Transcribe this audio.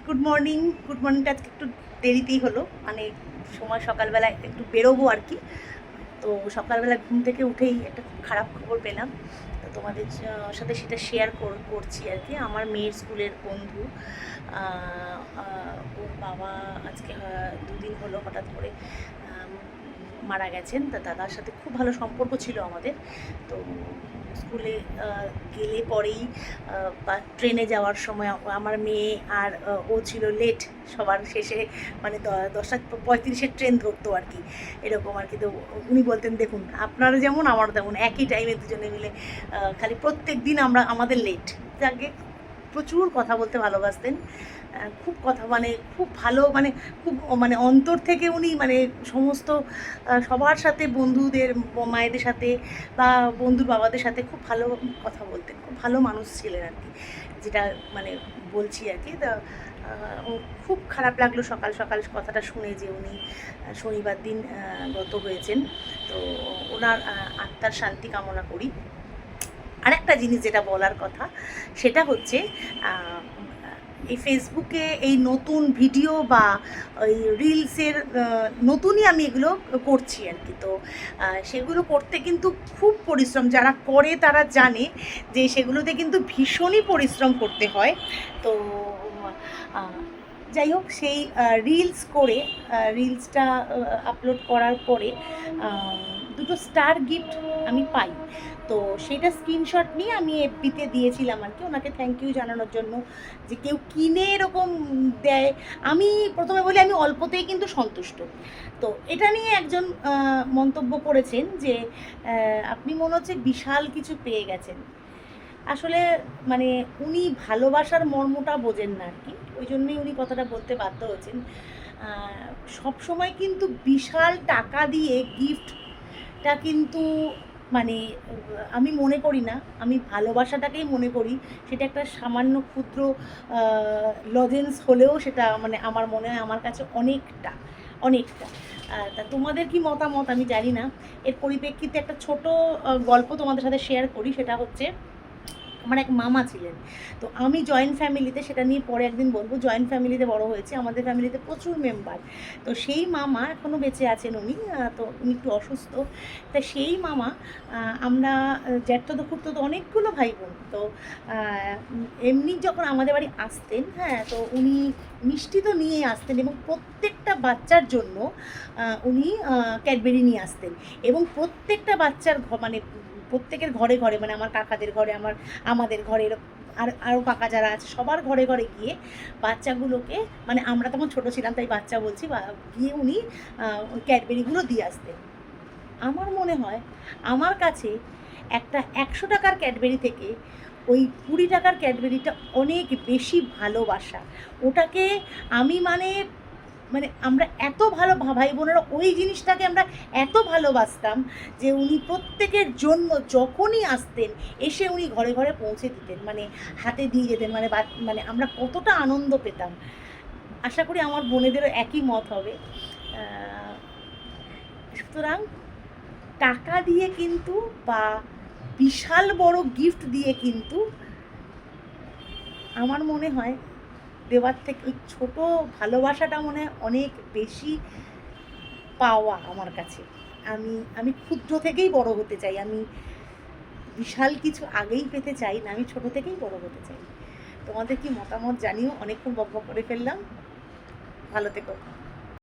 Good morning. Good মর্নিংটা আজকে একটু দেরিতেই হলো, মানে সময় সকালবেলা একটু বেরোবো আর কি। তো সকালবেলা ঘুম থেকে উঠেই একটা খুব খারাপ খবর পেলাম। তো তোমাদের সাথে সেটা শেয়ার করছি আর কি। আমার মেয়ের স্কুলের বন্ধু, ওর বাবা আজকে দুদিন হলো হঠাৎ করে মারা গেছেন। তা দাদার সাথে খুব ভালো সম্পর্ক ছিল আমাদের। তো স্কুলে গেলে পরেই বা ট্রেনে যাওয়ার সময় আমার মেয়ে আর ও ছিল লেট সবার শেষে, মানে 10:35 ট্রেন ধরতো আর কি, এরকম আর কি। তো উনি বলতেন, দেখুন আপনারা যেমন আমারও তেমন, একই টাইমে দুজনে মিলে খালি প্রত্যেক দিন আমাদের লেট। যাকে প্রচুর কথা বলতে ভালোবাসতেন, খুব কথা, মানে খুব ভালো, মানে খুব, মানে অন্তর থেকে উনি মানে সমস্ত সবার সাথে, বন্ধুদের মায়েদের সাথে বা বন্ধুর বাবাদের সাথে খুব ভালো কথা বলতেন, খুব ভালো মানুষ ছিলেন আর কি, যেটা মানে বলছি আর কি। তা খুব খারাপ লাগলো সকাল সকাল কথাটা শুনে যে উনি শনিবার দিন গত হয়েছেন। তো ওনার আত্মার শান্তি কামনা করি। আরেকটা জিনিস যেটা বলার কথা সেটা হচ্ছে, এই ফেসবুকে এই নতুন ভিডিও বা ওই রিলসের নতুনই আমি এগুলো করছি আর কি। তো সেগুলো করতে কিন্তু খুব পরিশ্রম, যারা করে তারা জানে যে সেগুলোতে কিন্তু ভীষণই পরিশ্রম করতে হয়। তো যাই হোক, সেই রিলস করে রিলসটা আপলোড করার পরে দুটো স্টার গিফট আমি পাই। তো সেটা স্ক্রিনশট নিয়ে আমি এফবিতে দিয়েছিলাম আর কি, ওনাকে থ্যাংক ইউ জানানোর জন্য, যে কেউ কিনে এরকম দেয়। আমি প্রথমে বলি আমি অল্পতেই কিন্তু সন্তুষ্ট। তো এটা নিয়ে একজন মন্তব্য করেছেন যে আপনি মনে হচ্ছে বিশাল কিছু পেয়ে গেছেন। আসলে মানে উনি ভালোবাসার মর্মটা বোঝেন না আর কি, ওই জন্যই উনি কথাটা বলতে বাধ্য হয়েছেন। সব সময় কিন্তু বিশাল টাকা দিয়ে গিফটটা কিন্তু, মানে আমি মনে করি না, আমি ভালোবাসাটাকেই মনে করি সেটা একটা সামান্য ক্ষুদ্র লজেন্স হলেও সেটা মানে আমার মনে হয় আমার কাছে অনেকটা অনেকটা। তা তোমাদের কি মতামত আমি জানি না। এর পরিপ্রেক্ষিতে একটা ছোট গল্প তোমাদের সাথে শেয়ার করি। সেটা হচ্ছে, আমার এক মামা ছিলেন। তো আমি জয়েন্ট ফ্যামিলিতে, সেটা নিয়ে পরে একদিন বলবো, জয়েন্ট ফ্যামিলিতে বড় হয়েছে, আমাদের ফ্যামিলিতে প্রচুর মেম্বার। তো সেই মামা এখনও বেঁচে আছেন উনি, তো উনি একটু অসুস্থ। তা সেই মামা, আমরা জ্যাঠতো খুঁড়তো অনেকগুলো ভাই বোন। তো এমনি যখন আমাদের বাড়ি আসতেন, হ্যাঁ, তো উনি মিষ্টি তো নিয়েই আসতেন, এবং প্রত্যেকটা বাচ্চার জন্য উনি ক্যাডবেরি নিয়ে আসতেন, এবং প্রত্যেকটা বাচ্চার মানে প্রত্যেকের ঘরে ঘরে, মানে আমার কাকাদের ঘরে, আমাদের ঘরে, আরও কাকা যারা আছে সবার ঘরে ঘরে গিয়ে বাচ্চাগুলোকে, মানে আমরা তখন ছোটো ছিলাম তাই বাচ্চা বলছি, গিয়ে উনি ওই ক্যাডবেরিগুলো দিয়ে আসতেন। আমার মনে হয় আমার কাছে একটা 100 টাকার ক্যাডবেরি থেকে ওই 20 টাকার ক্যাডবেরিটা অনেক বেশি ভালোবাসা। ওটাকে আমি মানে মানে আমরা এত ভালো ভাই বোনেরা ওই জিনিসটাকে আমরা এত ভালোবাসতাম যে উনি প্রত্যেকের জন্য যখনই আসতেন এসে উনি ঘরে ঘরে পৌঁছে দিতেন, মানে হাতে দিয়ে যেতেন, মানে মানে আমরা কতটা আনন্দ পেতাম। আশা করি আমার বোনেদেরও একই মত হবে। সুতরাং টাকা দিয়ে কিন্তু বা বিশাল বড় গিফট দিয়ে কিন্তু আমার মনে হয় দেওয়ার থেকে ওই ছোটো ভালোবাসাটা মনে হয় অনেক বেশি পাওয়া আমার কাছে। আমি ক্ষুদ্র থেকেই বড় হতে চাই, আমি বিশাল কিছু আগেই পেতে চাই না, আমি ছোট থেকেই বড় হতে চাই। তোমাদের কি মতামত জানিও। অনেকক্ষণ বকবক করে ফেললাম, ভালো থেকো।